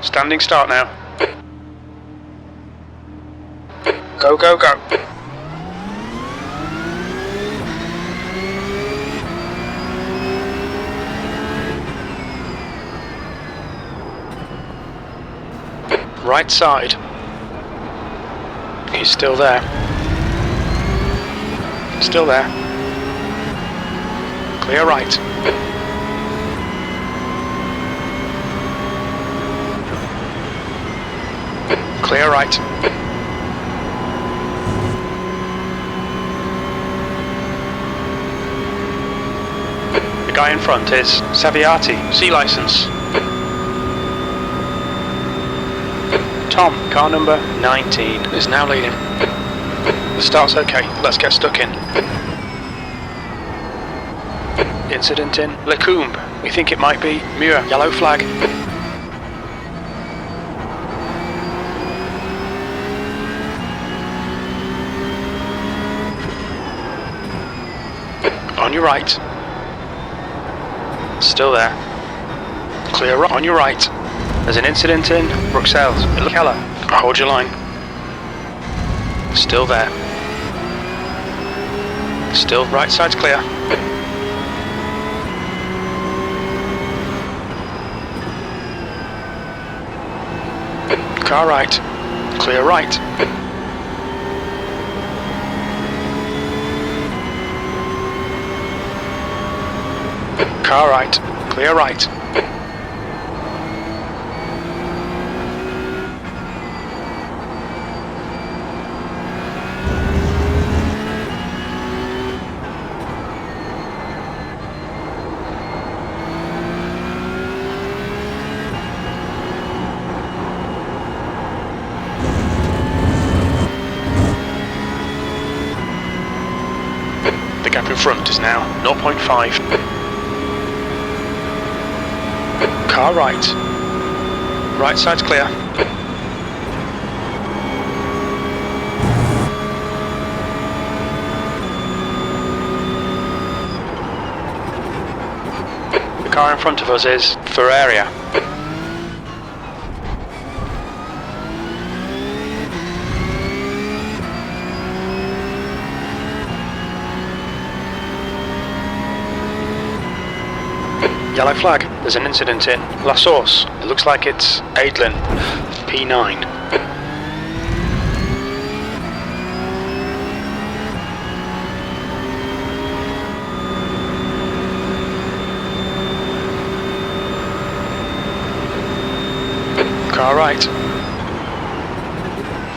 Standing start now. Go, go, go. Right side. He's still there. Still there. Clear right. Clear right. The guy in front is Saviati, C license. Tom, car number 19, is now leading. The start's okay, let's get stuck in. Incident in Lecombe. We think it might be Muir, yellow flag. On your right. Still there. Clear right. On your right. There's an incident in Bruxelles. Keller. Hold your line. Still there. Still right side's clear. Car right. Clear right. Car right. Clear right. The gap in front is now 0.5. Car right. Right side's clear. The car in front of us is Ferraria. Yellow flag. There's an incident in La Source. It looks like it's Adlin, P9. Car right.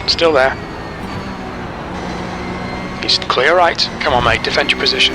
Still there. He's clear right. Come on mate, defend your position.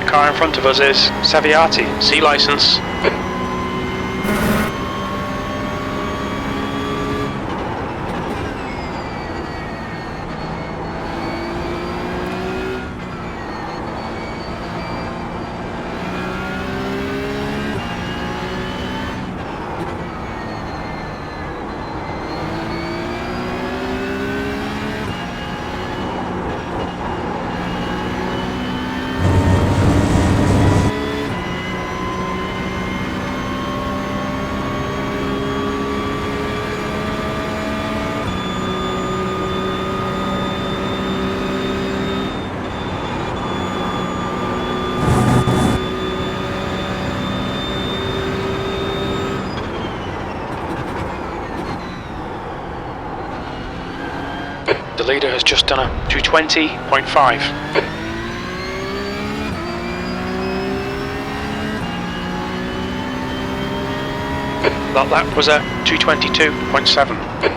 Car in front of us is Saviati, C license. The leader has just done a 220.5. That lap was a 222.7.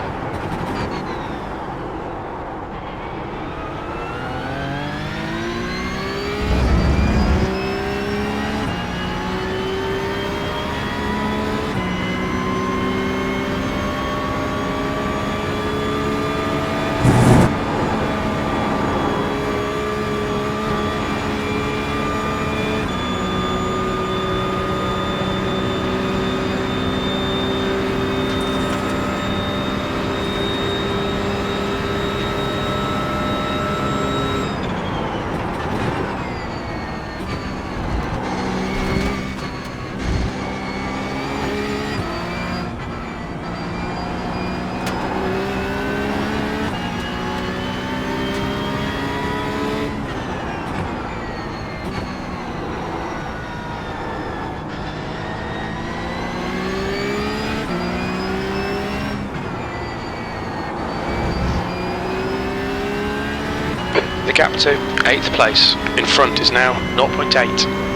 gap to 8th place. In front is now 0.8.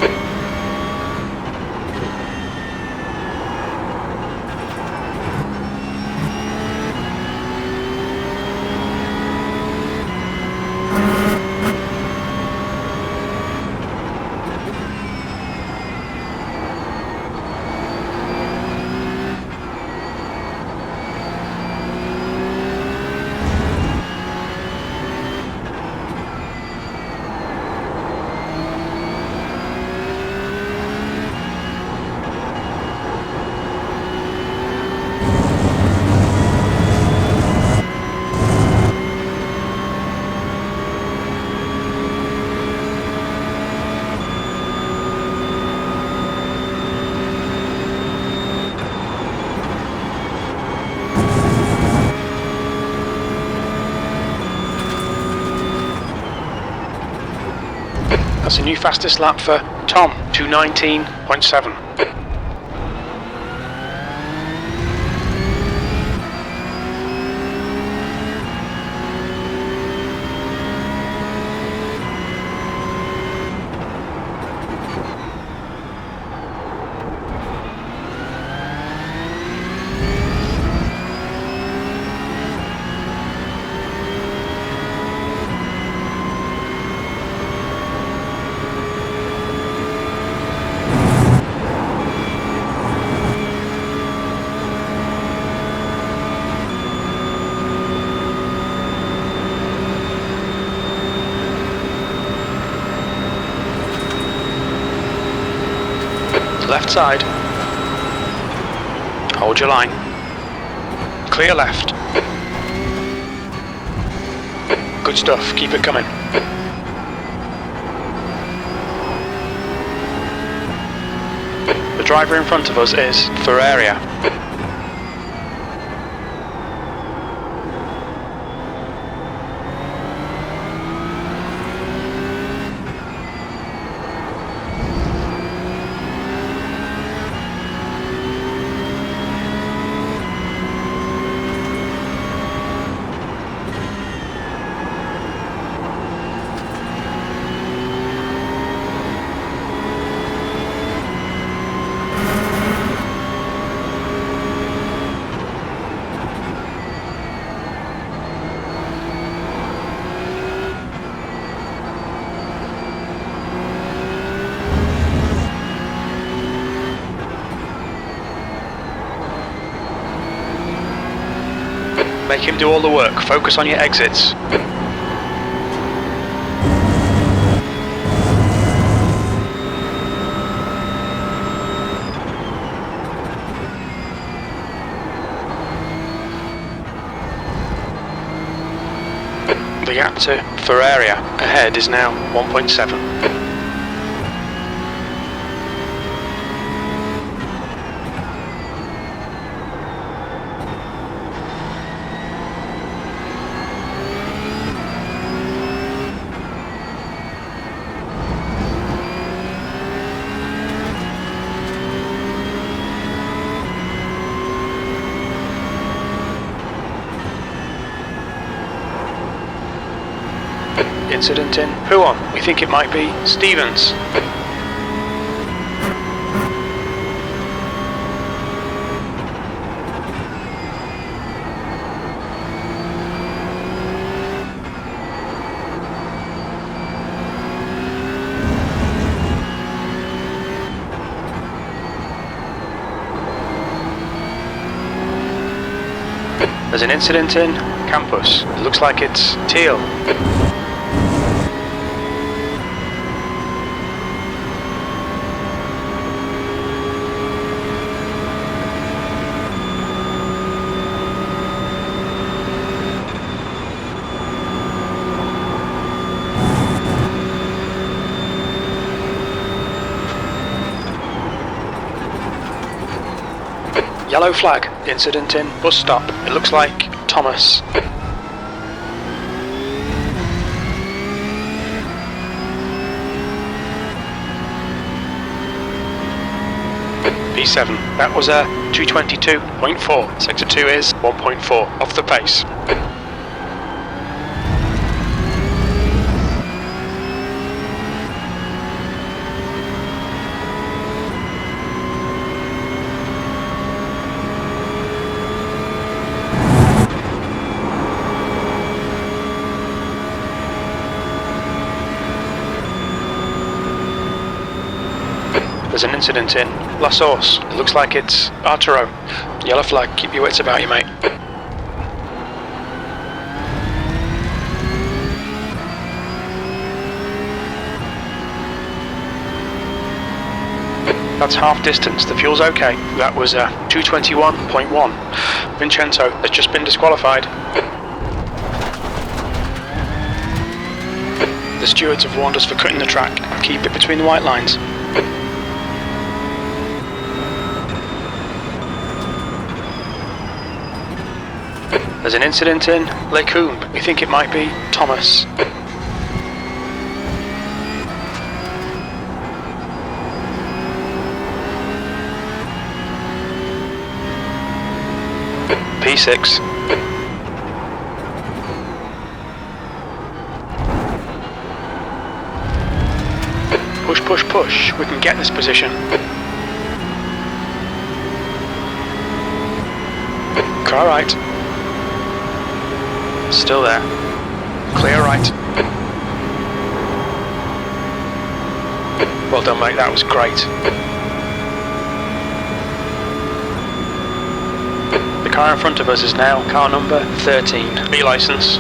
That's a new fastest lap for Tom, 2:19.7. Left side. Hold your line. Clear left. Good stuff, keep it coming. The driver in front of us is Ferrari. Make him do all the work. Focus on your exits. The gap to Ferrari ahead is now 1.7. Incident in who on? We think it might be Stevens. There's an incident in campus. It looks like it's teal. Yellow flag, incident in bus stop. It looks like Thomas. P7, that was a 222.4. Sector 2 is 1.4 off the pace. There's an incident in La Source. It looks like it's Arturo. Yellow flag, keep your wits about you, mate. That's half distance, the fuel's okay. That was 221.1. Vincenzo has just been disqualified. The stewards have warned us for cutting the track. Keep it between the white lines. There's an incident in Les Combes. We think it might be Thomas. P6. Push, push, push. We can get this position. Car right. Still there. Clear right. Well done, mate. That was great. The car in front of us is now car number 13. B license.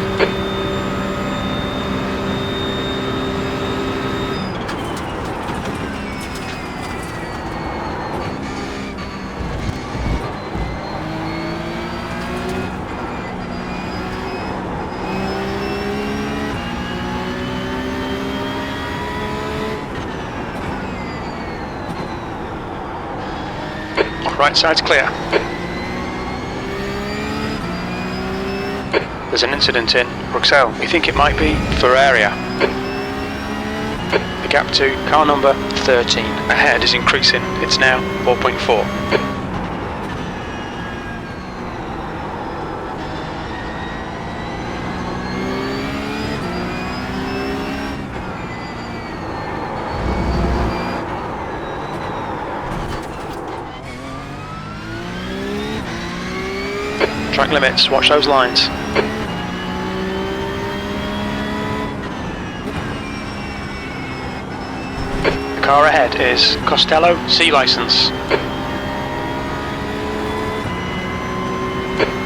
Right side's clear. There's an incident in Bruxelles. We think it might be Ferraria. The gap to car number 13 ahead is increasing. It's now 4.4. Track limits, watch those lines. The car ahead is Costello, C license.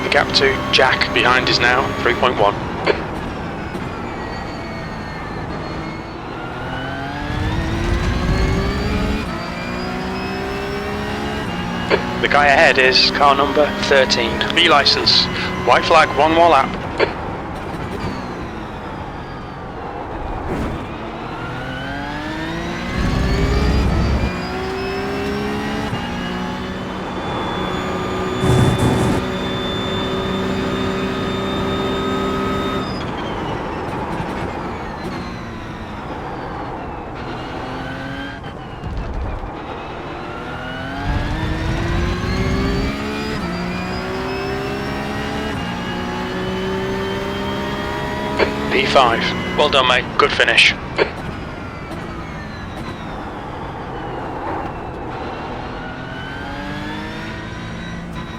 The gap to Jack behind is now 3.1. The guy ahead is car number 13, B license. White flag, one more lap. P5. Well done, mate. Good finish.